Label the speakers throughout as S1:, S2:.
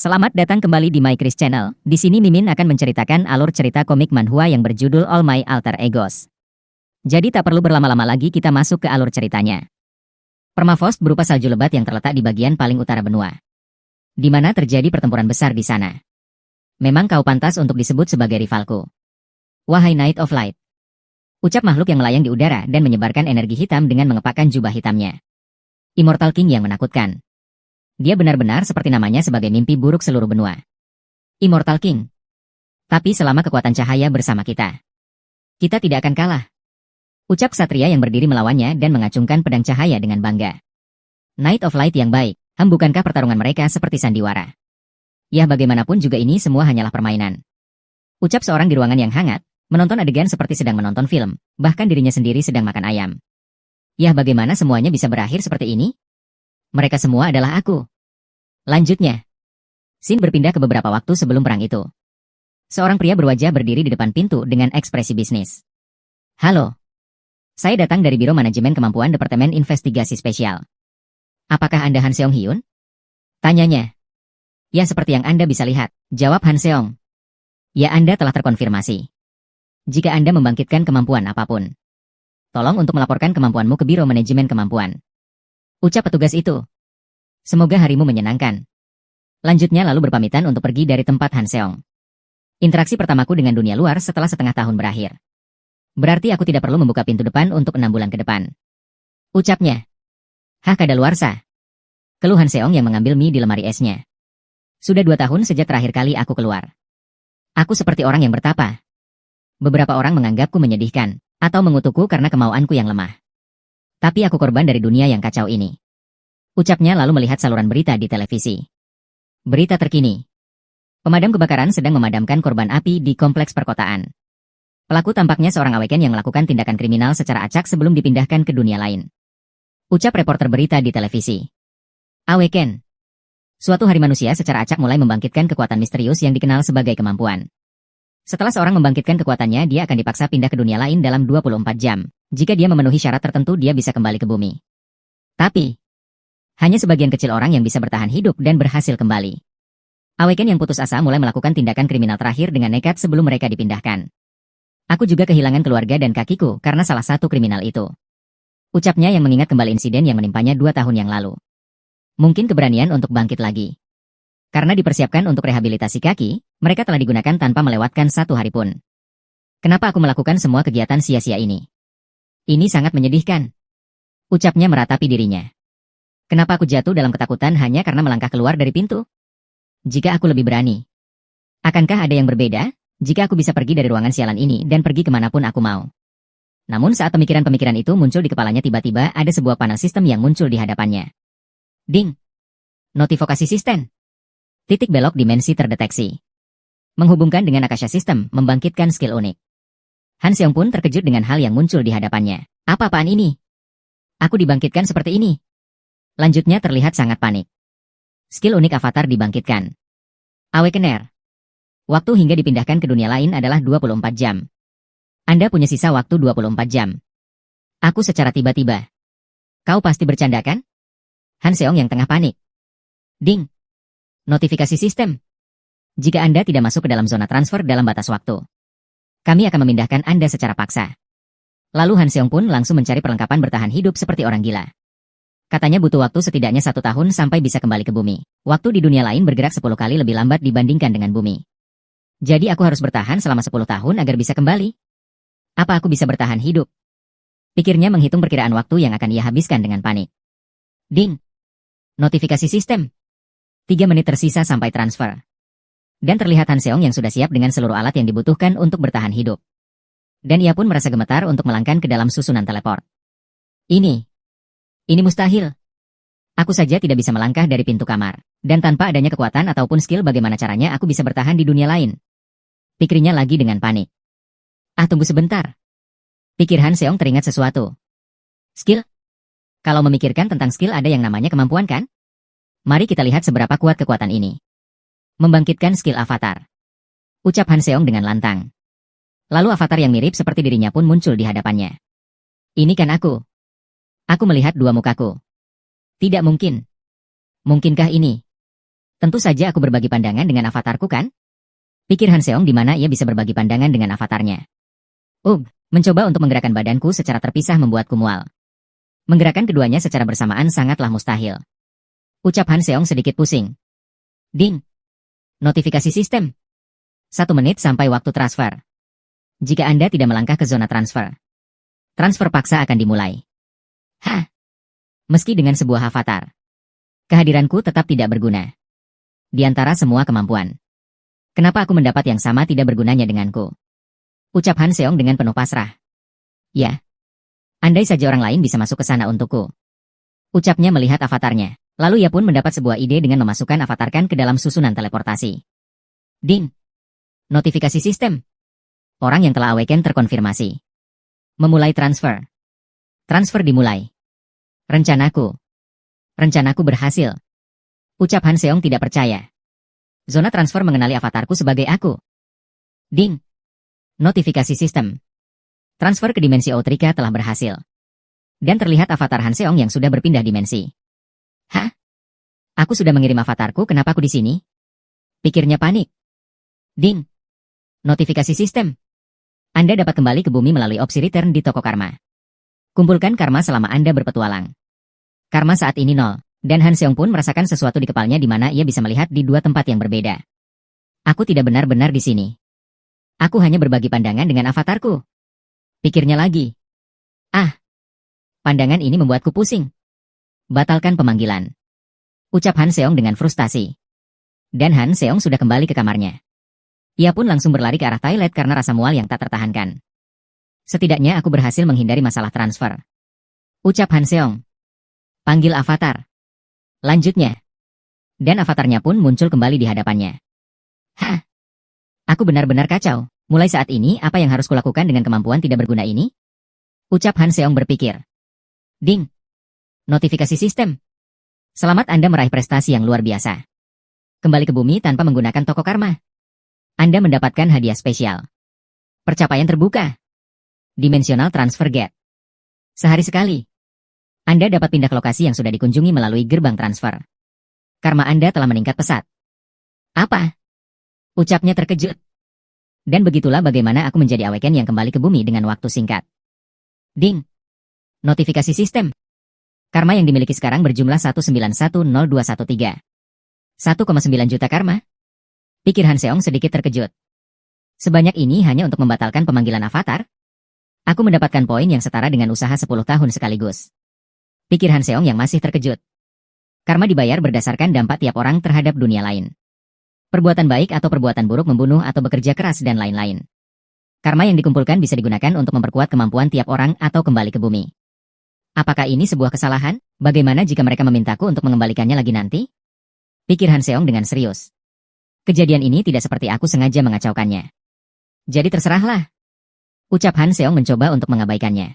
S1: Selamat datang kembali di My Chris Channel. Di sini Mimin akan menceritakan alur cerita komik manhwa yang berjudul All My Alter Egos. Jadi tak perlu berlama-lama lagi, kita masuk ke alur ceritanya. Permafrost berupa salju lebat yang terletak di bagian paling utara benua, di mana terjadi pertempuran besar di sana. Memang kau pantas untuk disebut sebagai rivalku, wahai Knight of Light. Ucap makhluk yang melayang di udara dan menyebarkan energi hitam dengan mengepakkan jubah hitamnya. Immortal King yang menakutkan. Dia benar-benar seperti namanya sebagai mimpi buruk seluruh benua. Immortal King. Tapi selama kekuatan cahaya bersama kita tidak akan kalah. Ucap ksatria yang berdiri melawannya dan mengacungkan pedang cahaya dengan bangga. Knight of Light yang baik, bukankah pertarungan mereka seperti sandiwara? Ya, bagaimanapun juga ini semua hanyalah permainan. Ucap seorang di ruangan yang hangat, menonton adegan seperti sedang menonton film, bahkan dirinya sendiri sedang makan ayam. Ya, bagaimana semuanya bisa berakhir seperti ini? Mereka semua adalah aku. Lanjutnya, scene berpindah ke beberapa waktu sebelum perang itu. Seorang pria berwajah berdiri di depan pintu dengan ekspresi bisnis. Halo. Saya datang dari Biro Manajemen Kemampuan Departemen Investigasi Spesial. Apakah Anda Han Seong Hyun? Tanyanya. Ya, seperti yang Anda bisa lihat, jawab Han Seong. Ya, Anda telah terkonfirmasi. Jika Anda membangkitkan kemampuan apapun, tolong untuk melaporkan kemampuanmu ke Biro Manajemen Kemampuan. Ucap petugas itu. Semoga harimu menyenangkan. Lanjutnya lalu berpamitan untuk pergi dari tempat Han Seong. Interaksi pertamaku dengan dunia luar setelah setengah tahun berakhir. Berarti aku tidak perlu membuka pintu depan untuk 6 bulan ke depan. Ucapnya. Hah, kadaluarsa. Keluh Han Seong yang mengambil mie di lemari esnya. Sudah 2 tahun sejak terakhir kali aku keluar. Aku seperti orang yang bertapa. Beberapa orang menganggapku menyedihkan, atau mengutukku karena kemauanku yang lemah. Tapi aku korban dari dunia yang kacau ini. Ucapnya lalu melihat saluran berita di televisi. Berita terkini. Pemadam kebakaran sedang memadamkan korban api di kompleks perkotaan. Pelaku tampaknya seorang Aweken yang melakukan tindakan kriminal secara acak sebelum dipindahkan ke dunia lain. Ucap reporter berita di televisi. Aweken. Suatu hari manusia secara acak mulai membangkitkan kekuatan misterius yang dikenal sebagai kemampuan. Setelah seorang membangkitkan kekuatannya, dia akan dipaksa pindah ke dunia lain dalam 24 jam. Jika dia memenuhi syarat tertentu, dia bisa kembali ke bumi. Tapi, hanya sebagian kecil orang yang bisa bertahan hidup dan berhasil kembali. Aweken yang putus asa mulai melakukan tindakan kriminal terakhir dengan nekat sebelum mereka dipindahkan. Aku juga kehilangan keluarga dan kakiku karena salah satu kriminal itu. Ucapnya yang mengingat kembali insiden yang menimpanya 2 tahun yang lalu. Mungkin keberanian untuk bangkit lagi. Karena dipersiapkan untuk rehabilitasi kaki, mereka telah digunakan tanpa melewatkan 1 hari pun. Kenapa aku melakukan semua kegiatan sia-sia ini? Ini sangat menyedihkan. Ucapnya meratapi dirinya. Kenapa aku jatuh dalam ketakutan hanya karena melangkah keluar dari pintu? Jika aku lebih berani, akankah ada yang berbeda jika aku bisa pergi dari ruangan sialan ini dan pergi kemanapun aku mau? Namun saat pemikiran-pemikiran itu muncul di kepalanya, tiba-tiba ada sebuah panel sistem yang muncul di hadapannya. Ding! Notifikasi sistem. Titik belok dimensi terdeteksi. Menghubungkan dengan Akasha System, membangkitkan skill unik. Han Seong pun terkejut dengan hal yang muncul di hadapannya. Apa-apaan ini? Aku dibangkitkan seperti ini. Lanjutnya terlihat sangat panik. Skill unik avatar dibangkitkan. Awakener. Waktu hingga dipindahkan ke dunia lain adalah 24 jam. Anda punya sisa waktu 24 jam. Aku secara tiba-tiba. Kau pasti bercanda kan? Han Seong yang tengah panik. Ding. Notifikasi sistem. Jika Anda tidak masuk ke dalam zona transfer dalam batas waktu, kami akan memindahkan Anda secara paksa. Lalu Han Seong pun langsung mencari perlengkapan bertahan hidup seperti orang gila. Katanya butuh waktu setidaknya 1 tahun sampai bisa kembali ke bumi. Waktu di dunia lain bergerak 10 kali lebih lambat dibandingkan dengan bumi. Jadi aku harus bertahan selama 10 tahun agar bisa kembali. Apa aku bisa bertahan hidup? Pikirnya menghitung perkiraan waktu yang akan ia habiskan dengan panik. Ding! Notifikasi sistem. 3 menit tersisa sampai transfer. Dan terlihat Han Seong yang sudah siap dengan seluruh alat yang dibutuhkan untuk bertahan hidup. Dan ia pun merasa gemetar untuk melangkah ke dalam susunan teleport. Ini mustahil. Aku saja tidak bisa melangkah dari pintu kamar. Dan tanpa adanya kekuatan ataupun skill, bagaimana caranya aku bisa bertahan di dunia lain? Pikirnya lagi dengan panik. Tunggu sebentar. Pikir Han Seong teringat sesuatu. Skill? Kalau memikirkan tentang skill, ada yang namanya kemampuan kan? Mari kita lihat seberapa kuat kekuatan ini. Membangkitkan skill avatar. Ucap Han Seong dengan lantang. Lalu avatar yang mirip seperti dirinya pun muncul di hadapannya. Ini kan aku. Aku melihat 2 mukaku. Tidak mungkin. Mungkinkah ini? Tentu saja aku berbagi pandangan dengan avatarku kan? Pikir Han Seong di mana ia bisa berbagi pandangan dengan avatarnya. Mencoba untuk menggerakkan badanku secara terpisah membuatku mual. Menggerakkan keduanya secara bersamaan sangatlah mustahil. Ucap Han Seong sedikit pusing. Ding. Notifikasi sistem. 1 menit sampai waktu transfer. Jika Anda tidak melangkah ke zona transfer, transfer paksa akan dimulai. Meski dengan sebuah avatar, kehadiranku tetap tidak berguna. Di antara semua kemampuan, kenapa aku mendapat yang sama tidak bergunanya denganku? Ucap Han Seong dengan penuh pasrah. Ya. Andai saja orang lain bisa masuk ke sana untukku. Ucapnya melihat avatarnya. Lalu ia pun mendapat sebuah ide dengan memasukkan avatarkan ke dalam susunan teleportasi. Ding. Notifikasi sistem. Orang yang telah awaken terkonfirmasi. Memulai transfer. Transfer dimulai. Rencanaku berhasil. Ucap Han Seong tidak percaya. Zona transfer mengenali avatarku sebagai aku. Ding. Notifikasi sistem. Transfer ke dimensi Outrika telah berhasil. Dan terlihat avatar Han Seong yang sudah berpindah dimensi. Aku sudah mengirim avatarku, kenapa aku di sini? Pikirnya panik. Ding. Notifikasi sistem. Anda dapat kembali ke bumi melalui opsi return di toko karma. Kumpulkan karma selama Anda berpetualang. Karma saat ini 0, dan Han Seong pun merasakan sesuatu di kepalanya di mana ia bisa melihat di 2 tempat yang berbeda. Aku tidak benar-benar di sini. Aku hanya berbagi pandangan dengan avatarku. Pikirnya lagi. Pandangan ini membuatku pusing. Batalkan pemanggilan. Ucap Han Seong dengan frustasi. Dan Han Seong sudah kembali ke kamarnya. Ia pun langsung berlari ke arah toilet karena rasa mual yang tak tertahankan. Setidaknya aku berhasil menghindari masalah transfer. Ucap Han Seong. Panggil avatar. Lanjutnya. Dan avatarnya pun muncul kembali di hadapannya. Aku benar-benar kacau. Mulai saat ini, apa yang harus kulakukan dengan kemampuan tidak berguna ini? Ucap Han Seong berpikir. Ding. Notifikasi sistem. Selamat Anda meraih prestasi yang luar biasa. Kembali ke bumi tanpa menggunakan toko karma. Anda mendapatkan hadiah spesial. Percapaian terbuka. Dimensional Transfer Gate. Sehari sekali. Anda dapat pindah ke lokasi yang sudah dikunjungi melalui gerbang transfer. Karma Anda telah meningkat pesat. Apa? Ucapnya terkejut. Dan begitulah bagaimana aku menjadi awaken yang kembali ke bumi dengan waktu singkat. Ding. Notifikasi sistem. Karma yang dimiliki sekarang berjumlah 1910213. 1,9 juta karma. Pikir Han Seong sedikit terkejut. Sebanyak ini hanya untuk membatalkan pemanggilan avatar? Aku mendapatkan poin yang setara dengan usaha 10 tahun sekaligus. Pikir Han Seong yang masih terkejut. Karma dibayar berdasarkan dampak tiap orang terhadap dunia lain. Perbuatan baik atau perbuatan buruk, membunuh atau bekerja keras dan lain-lain. Karma yang dikumpulkan bisa digunakan untuk memperkuat kemampuan tiap orang atau kembali ke bumi. Apakah ini sebuah kesalahan? Bagaimana jika mereka memintaku untuk mengembalikannya lagi nanti? Pikir Han Seong dengan serius. Kejadian ini tidak seperti aku sengaja mengacaukannya. Jadi terserahlah. Ucap Han Seong mencoba untuk mengabaikannya.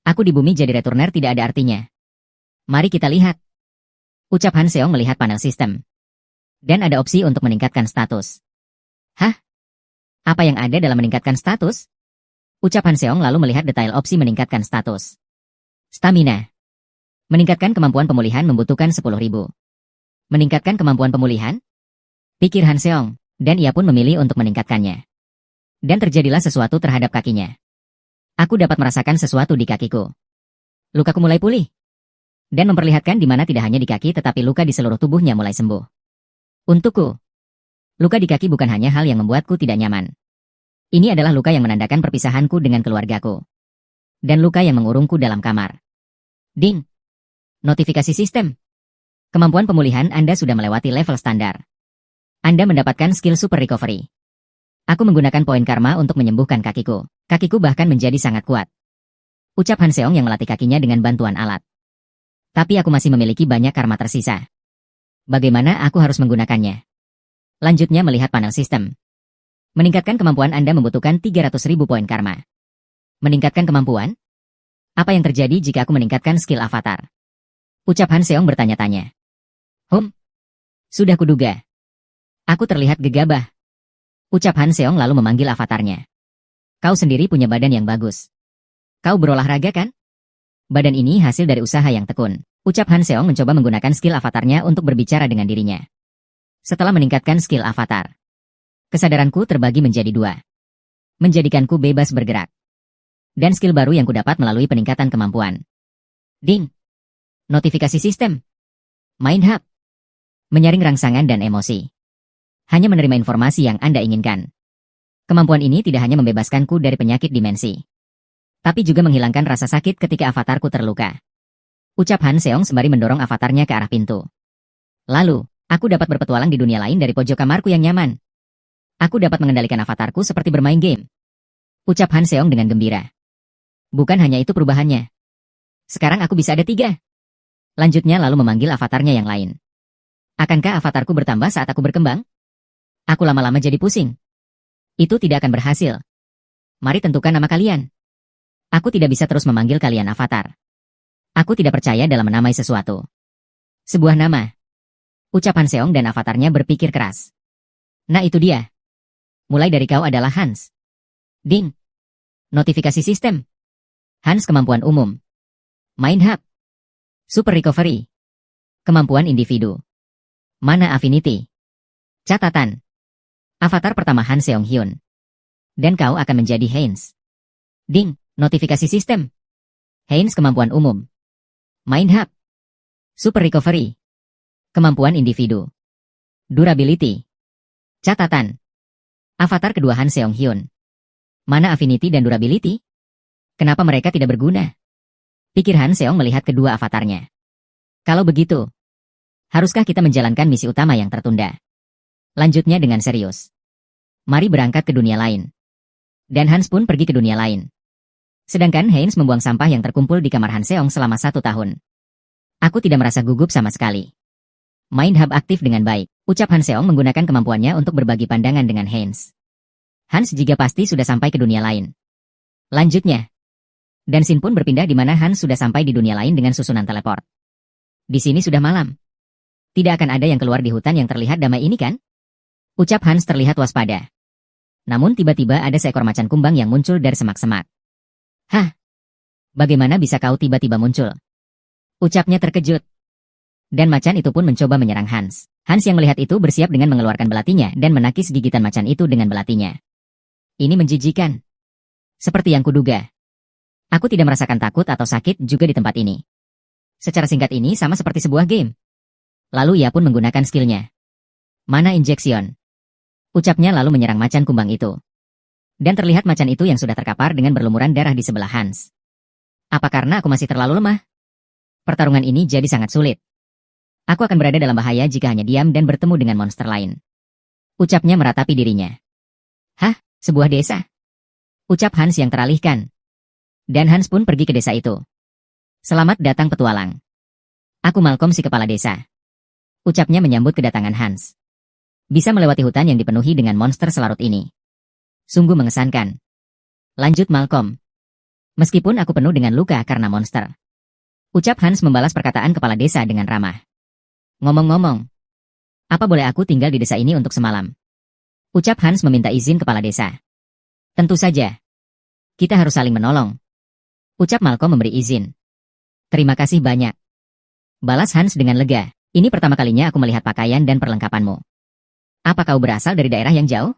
S1: Aku di bumi jadi returner tidak ada artinya. Mari kita lihat. Ucap Han Seong melihat panel sistem. Dan ada opsi untuk meningkatkan status. Apa yang ada dalam meningkatkan status? Ucap Han Seong lalu melihat detail opsi meningkatkan status. Stamina. Meningkatkan kemampuan pemulihan membutuhkan 10.000. Meningkatkan kemampuan pemulihan? Pikir Han Seong, dan ia pun memilih untuk meningkatkannya. Dan terjadilah sesuatu terhadap kakinya. Aku dapat merasakan sesuatu di kakiku. Lukaku mulai pulih. Dan memperlihatkan di mana tidak hanya di kaki tetapi luka di seluruh tubuhnya mulai sembuh. Untukku, luka di kaki bukan hanya hal yang membuatku tidak nyaman. Ini adalah luka yang menandakan perpisahanku dengan keluargaku. Dan luka yang mengurungku dalam kamar. Ding. Notifikasi sistem. Kemampuan pemulihan Anda sudah melewati level standar. Anda mendapatkan skill super recovery. Aku menggunakan poin karma untuk menyembuhkan kakiku. Kakiku bahkan menjadi sangat kuat. Ucap Han Seong yang melatih kakinya dengan bantuan alat. Tapi aku masih memiliki banyak karma tersisa. Bagaimana aku harus menggunakannya? Lanjutnya melihat panel sistem. Meningkatkan kemampuan Anda membutuhkan 300.000 poin karma. Meningkatkan kemampuan? Apa yang terjadi jika aku meningkatkan skill avatar? Ucap Han Seong bertanya-tanya. Sudah kuduga. Aku terlihat gegabah. Ucap Han Seong lalu memanggil avatarnya. Kau sendiri punya badan yang bagus. Kau berolahraga kan? Badan ini hasil dari usaha yang tekun. Ucap Han Seong mencoba menggunakan skill avatarnya untuk berbicara dengan dirinya. Setelah meningkatkan skill avatar, kesadaranku terbagi menjadi dua. Menjadikanku bebas bergerak. Dan skill baru yang kudapat melalui peningkatan kemampuan. Ding. Notifikasi sistem. Mind Hub. Menyaring rangsangan dan emosi. Hanya menerima informasi yang Anda inginkan. Kemampuan ini tidak hanya membebaskanku dari penyakit dimensi, tapi juga menghilangkan rasa sakit ketika avatarku terluka. Ucap Han Seong sembari mendorong avatarnya ke arah pintu. Lalu, aku dapat berpetualang di dunia lain dari pojok kamarku yang nyaman. Aku dapat mengendalikan avatarku seperti bermain game. Ucap Han Seong dengan gembira. Bukan hanya itu perubahannya. Sekarang aku bisa ada 3. Lanjutnya lalu memanggil avatarnya yang lain. Akankah avatarku bertambah saat aku berkembang? Aku lama-lama jadi pusing. Itu tidak akan berhasil. Mari tentukan nama kalian. Aku tidak bisa terus memanggil kalian avatar. Aku tidak percaya dalam menamai sesuatu. Sebuah nama. Ucap Han Seong dan avatarnya berpikir keras. Nah itu dia. Mulai dari kau adalah Hans. Ding. Notifikasi sistem. Hans kemampuan umum. Mind Hub. Super Recovery. Kemampuan individu. Mana Affinity. Catatan. Avatar pertama Han Seong Hyun. Dan kau akan menjadi Hans. Ding. Notifikasi sistem. Hans kemampuan umum. Mind Hub. Super Recovery. Kemampuan individu. Durability. Catatan. Avatar kedua Han Seong Hyun. Mana Affinity dan Durability? Kenapa mereka tidak berguna? Pikir Han Seong melihat kedua avatarnya. Kalau begitu, haruskah kita menjalankan misi utama yang tertunda? Lanjutnya dengan serius. Mari berangkat ke dunia lain. Dan Hans pun pergi ke dunia lain. Sedangkan Hans membuang sampah yang terkumpul di kamar Han Seong selama 1 tahun. Aku tidak merasa gugup sama sekali. Mind Hub aktif dengan baik. Ucap Han Seong menggunakan kemampuannya untuk berbagi pandangan dengan Hans. Hans juga pasti sudah sampai ke dunia lain. Lanjutnya. Dan Shin pun berpindah di mana Hans sudah sampai di dunia lain dengan susunan teleport. Di sini sudah malam. Tidak akan ada yang keluar di hutan yang terlihat damai ini kan? Ucap Hans terlihat waspada. Namun tiba-tiba ada seekor macan kumbang yang muncul dari semak-semak. Hah? Bagaimana bisa kau tiba-tiba muncul? Ucapnya terkejut. Dan macan itu pun mencoba menyerang Hans. Hans yang melihat itu bersiap dengan mengeluarkan belatinya dan menakis gigitan macan itu dengan belatinya. Ini menjijikan. Seperti yang kuduga. Aku tidak merasakan takut atau sakit juga di tempat ini. Secara singkat ini sama seperti sebuah game. Lalu ia pun menggunakan skillnya. Mana injection? Ucapnya lalu menyerang macan kumbang itu. Dan terlihat macan itu yang sudah terkapar dengan berlumuran darah di sebelah Hans. Apa karena aku masih terlalu lemah? Pertarungan ini jadi sangat sulit. Aku akan berada dalam bahaya jika hanya diam dan bertemu dengan monster lain. Ucapnya meratapi dirinya. Hah? Sebuah desa? Ucap Hans yang teralihkan. Dan Hans pun pergi ke desa itu. Selamat datang petualang. Aku Malcolm si kepala desa. Ucapnya menyambut kedatangan Hans. Bisa melewati hutan yang dipenuhi dengan monster selarut ini. Sungguh mengesankan. Lanjut Malcolm. Meskipun aku penuh dengan luka karena monster. Ucap Hans membalas perkataan kepala desa dengan ramah. Ngomong-ngomong. Apa boleh aku tinggal di desa ini untuk semalam? Ucap Hans meminta izin kepala desa. Tentu saja. Kita harus saling menolong. Ucap Malcolm memberi izin. Terima kasih banyak. Balas Hans dengan lega. Ini pertama kalinya aku melihat pakaian dan perlengkapanmu. Apa kau berasal dari daerah yang jauh?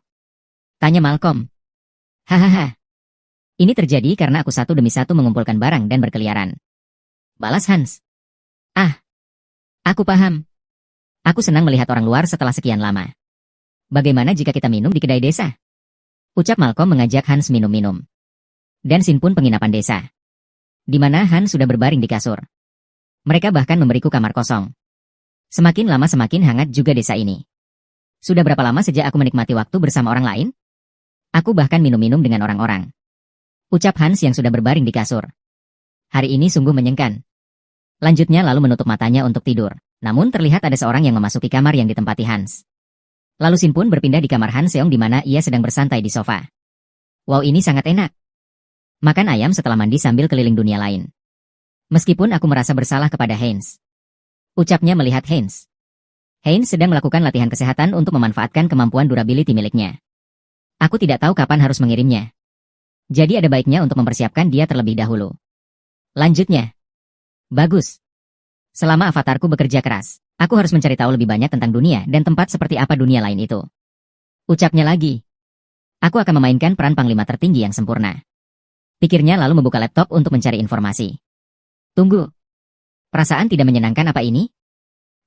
S1: Tanya Malcolm. Hahaha. Ini terjadi karena aku satu demi satu mengumpulkan barang dan berkeliaran. Balas Hans. Ah. Aku paham. Aku senang melihat orang luar setelah sekian lama. Bagaimana jika kita minum di kedai desa? Ucap Malcolm mengajak Hans minum-minum. Dan Shin pun penginapan desa. Di mana Hans sudah berbaring di kasur. Mereka bahkan memberiku kamar kosong. Semakin lama semakin hangat juga desa ini. Sudah berapa lama sejak aku menikmati waktu bersama orang lain? Aku bahkan minum-minum dengan orang-orang. Ucap Hans yang sudah berbaring di kasur. Hari ini sungguh menyenangkan. Lanjutnya lalu menutup matanya untuk tidur. Namun terlihat ada seorang yang memasuki kamar yang ditempati Hans. Lalu Shin pun berpindah di kamar Han Seong di mana ia sedang bersantai di sofa. Wow, ini sangat enak. Makan ayam setelah mandi sambil keliling dunia lain. Meskipun aku merasa bersalah kepada Hans. Ucapnya melihat Hans. Hans sedang melakukan latihan kesehatan untuk memanfaatkan kemampuan durability miliknya. Aku tidak tahu kapan harus mengirimnya. Jadi ada baiknya untuk mempersiapkan dia terlebih dahulu. Lanjutnya. Bagus. Selama avatarku bekerja keras, Aku harus mencari tahu lebih banyak tentang dunia dan tempat seperti apa dunia lain itu. Ucapnya lagi. Aku akan memainkan peran panglima tertinggi yang sempurna. Pikirnya lalu membuka laptop untuk mencari informasi. Tunggu. Perasaan tidak menyenangkan apa ini?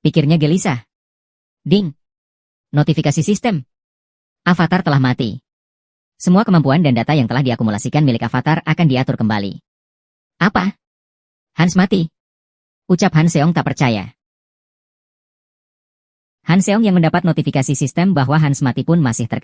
S1: Pikirnya gelisah. Ding. Notifikasi sistem. Avatar telah mati. Semua kemampuan dan data yang telah diakumulasikan milik Avatar akan diatur kembali. Apa? Hans mati. Ucap Han Seong tak percaya. Han Seong yang mendapat notifikasi sistem bahwa Hans mati pun masih terkejut.